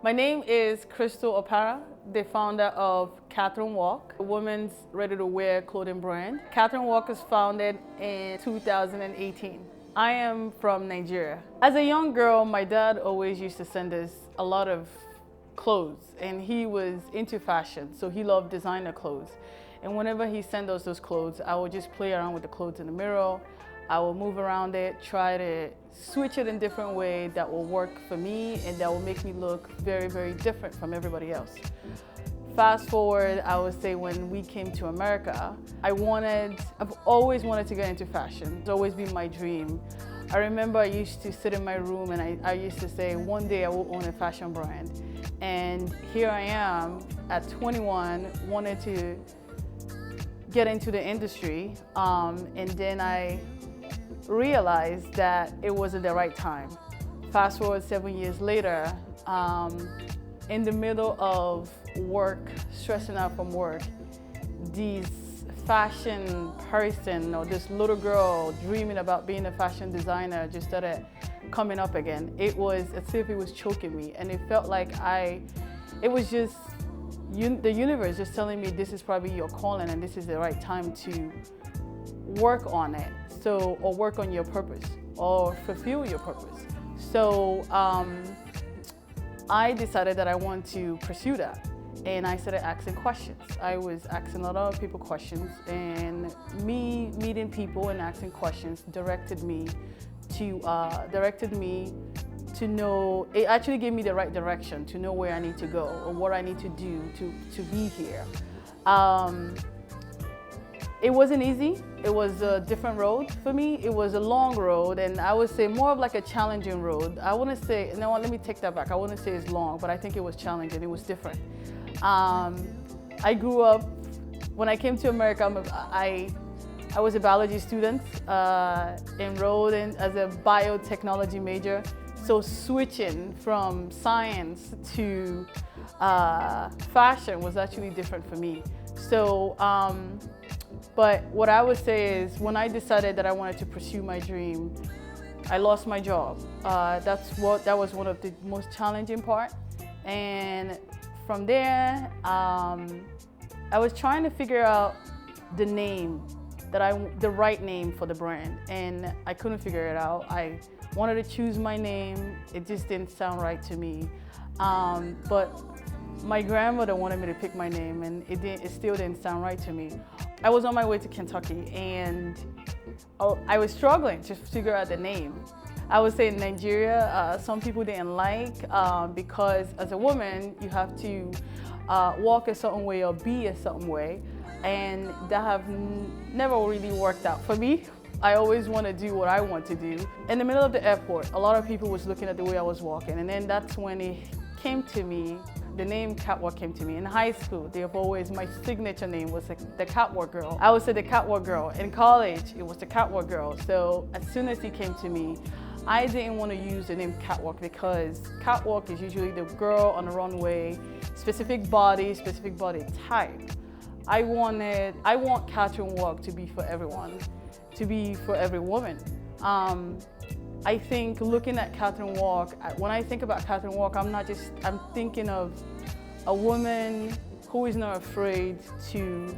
My name is Crystal Oparah, the founder of Katherine Walk, a women's ready-to-wear clothing brand. Katherine Walk was founded in 2018. I am from Nigeria. As a young girl, my dad always used to send us a lot of clothes, and he was into fashion, so he loved designer clothes. And whenever he sent us those clothes, I would just play around with the clothes in the mirror. I will move around it, try to switch it in different way that will work for me and that will make me look very, very different from everybody else. Fast forward, I would say when we came to America, I've always wanted to get into fashion. It's always been my dream. I remember I used to sit in my room and I used to say, one day I will own a fashion brand. And here I am at 21, wanted to get into the industry, and then I realized that it wasn't the right time. Fast forward 7 years later, in the middle of work, stressing out from work, this fashion person or this little girl dreaming about being a fashion designer just started coming up again. It was as if it was choking me, and it felt like it was just the universe just telling me this is probably your calling and this is the right time to work on it. So, or work on your purpose or fulfill your purpose. So I decided that I want to pursue that. And I started asking questions. I was asking a lot of people questions, and me meeting people and asking questions directed me to know, it actually gave me the right direction to know where I need to go or what I need to do to be here. It wasn't easy. It was a different road for me. It was a long road, and I would say more of like a challenging road. I wouldn't say, no, let me take that back. I wouldn't say it's long, but I think it was challenging. It was different. I grew up, when I came to America, I was a biology student, enrolled in as a biotechnology major. So switching from science to fashion was actually different for me. So, but what I would say is when I decided that I wanted to pursue my dream, I lost my job. That was one of the most challenging part. And from there, I was trying to figure out the name, the right name for the brand, and I couldn't figure it out. I wanted to choose my name. It just didn't sound right to me. But my grandmother wanted me to pick my name, and it still didn't sound right to me. I was on my way to Kentucky, and I was struggling to figure out the name. I would say in Nigeria, some people didn't like because as a woman, you have to walk a certain way or be a certain way, and that have never really worked out for me. I always want to do what I want to do. In the middle of the airport, a lot of people was looking at the way I was walking, and then that's when it came to me. The name Catwalk came to me. In high school, my signature name was the Catwalk Girl. I would say the Catwalk Girl. In college, it was the Catwalk Girl. So as soon as it came to me, I didn't want to use the name Catwalk because Catwalk is usually the girl on the runway, specific body type. I want Katherine Walk to be for everyone, to be for every woman. I think looking at Katherine Walk, when I think about Katherine Walk, I'm thinking of a woman who is not afraid to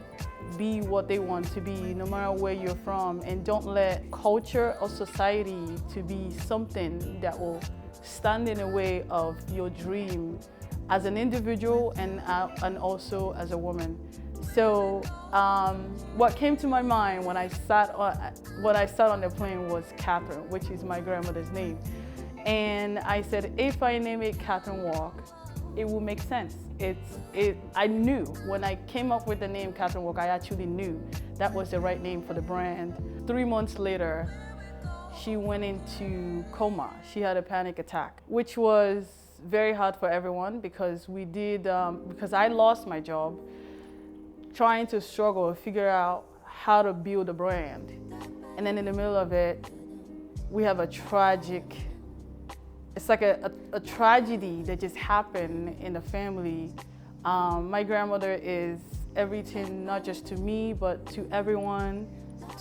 be what they want to be, no matter where you're from, and don't let culture or society to be something that will stand in the way of your dream as an individual and also as a woman. So what came to my mind when I sat on the plane was Katherine, which is my grandmother's name. And I said, if I name it Katherine Walk, it will make sense. I knew when I came up with the name Katherine Walk, I actually knew that was the right name for the brand. 3 months later, she went into coma. She had a panic attack, which was very hard for everyone because because I lost my job, trying to struggle to figure out how to build a brand. And then in the middle of it, we have it's like a tragedy that just happened in the family. My grandmother is everything, not just to me, but to everyone,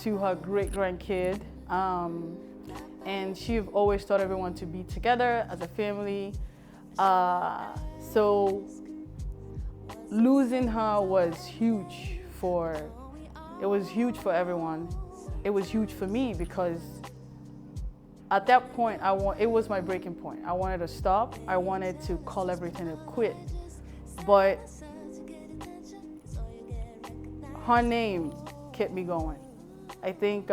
to her great-grandkid. And she always taught everyone to be together as a family. So losing her was huge it was huge for everyone. It was huge for me because at that point, it was my breaking point. I wanted to stop. I wanted to call everything a quit. But her name kept me going. I think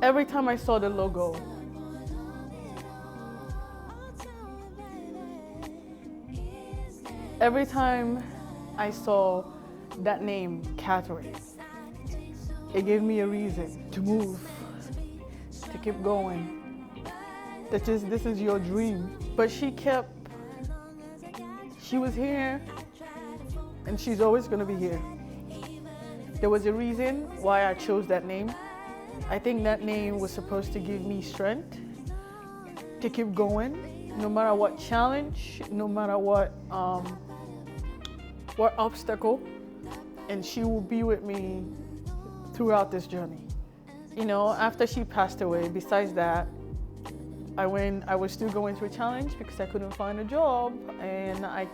every time I saw the logo, every time I saw that name, Katherine, it gave me a reason to move, to keep going. That this is your dream. But she was here, and she's always gonna be here. There was a reason why I chose that name. I think that name was supposed to give me strength to keep going, no matter what challenge, no matter what obstacle, and she will be with me throughout this journey. You know, after she passed away, besides that, I was still going through a challenge because I couldn't find a job, and I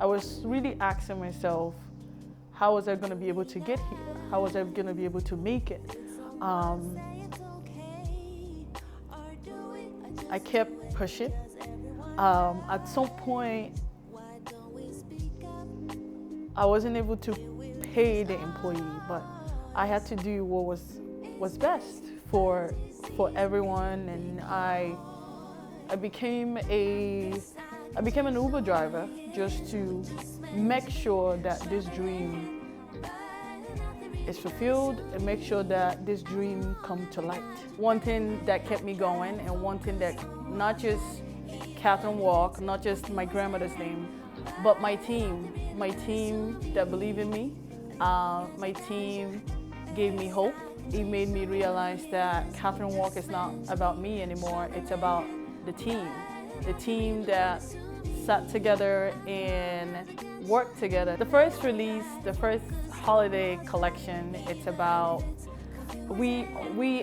was really asking myself, how was I gonna be able to get here? How was I gonna be able to make it? I kept pushing. At some point, I wasn't able to pay the employee, but I had to do what was best for everyone, and I became an Uber driver just to make sure that this dream is fulfilled and make sure that this dream come to light. One thing that kept me going, and one thing that not just Katherine Walk, not just my grandmother's name, but my team that believed in me, my team gave me hope. It made me realize that Katherine Walk is not about me anymore. It's about the team that sat together and worked together. The first release, the first holiday collection, it's about, we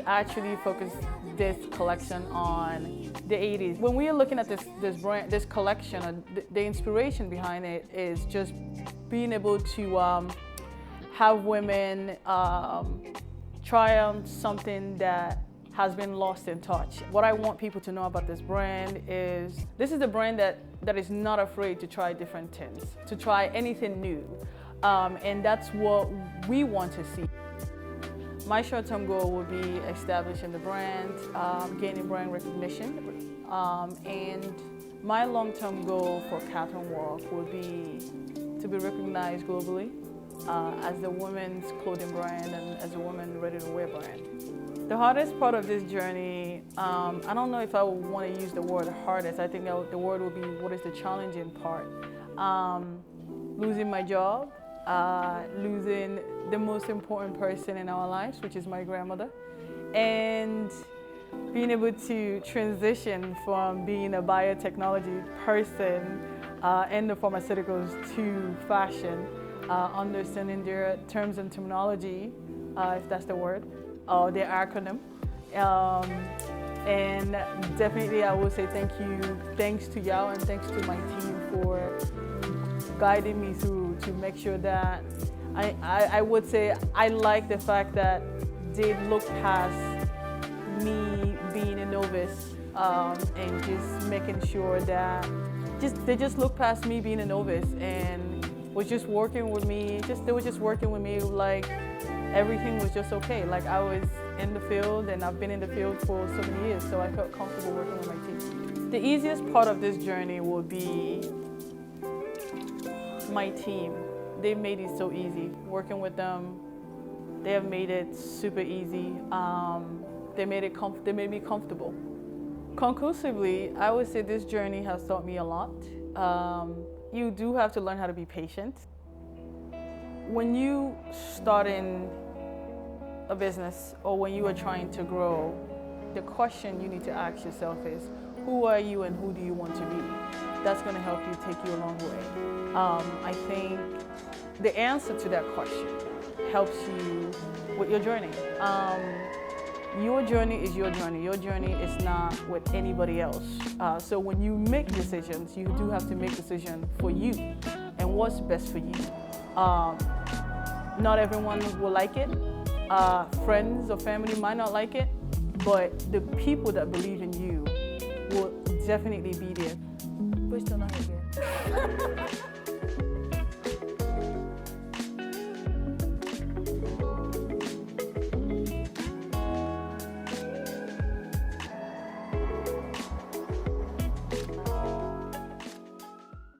actually focused this collection on the 80s. When we are looking at this brand, this collection, the inspiration behind it is just being able to have women try on something that has been lost in touch. What I want people to know about this brand is, this is a brand that is not afraid to try different things, to try anything new. And that's what we want to see. My short-term goal will be establishing the brand, gaining brand recognition, and my long-term goal for Katherine Walk will be to be recognized globally as the women's clothing brand and as a women ready-to-wear brand. The hardest part of this journey, I don't know if I would want to use the word hardest. I think the word will be, what is the challenging part? Losing my job, losing the most important person in our lives, which is my grandmother, and being able to transition from being a biotechnology person in the pharmaceuticals to fashion, understanding their terms and terminology, if that's the word, or their acronym. And definitely I will say thanks to y'all and thanks to my team for guiding me through to make sure that I would say I like the fact that they look past me being a novice and just making sure that they just look past me being a novice and was just working with me. They were just working with me like everything was just okay. Like I was in the field and I've been in the field for so many years, so I felt comfortable working with my team. The easiest part of this journey will be my team. They've made it so easy. Working with them, they have made it super easy. They made me comfortable. Conclusively, I would say this journey has taught me a lot. You do have to learn how to be patient. When you start in a business or when you are trying to grow, the question you need to ask yourself is, Who are you and who do you want to be? That's going to help you take you a long way. I think the answer to that question helps you with your journey. Your journey is your journey. Your journey is not with anybody else. So when you make decisions, you do have to make decisions for you and what's best for you. Not everyone will like it. Friends or family might not like it, but the people that believe in you will definitely be there. We're still not here.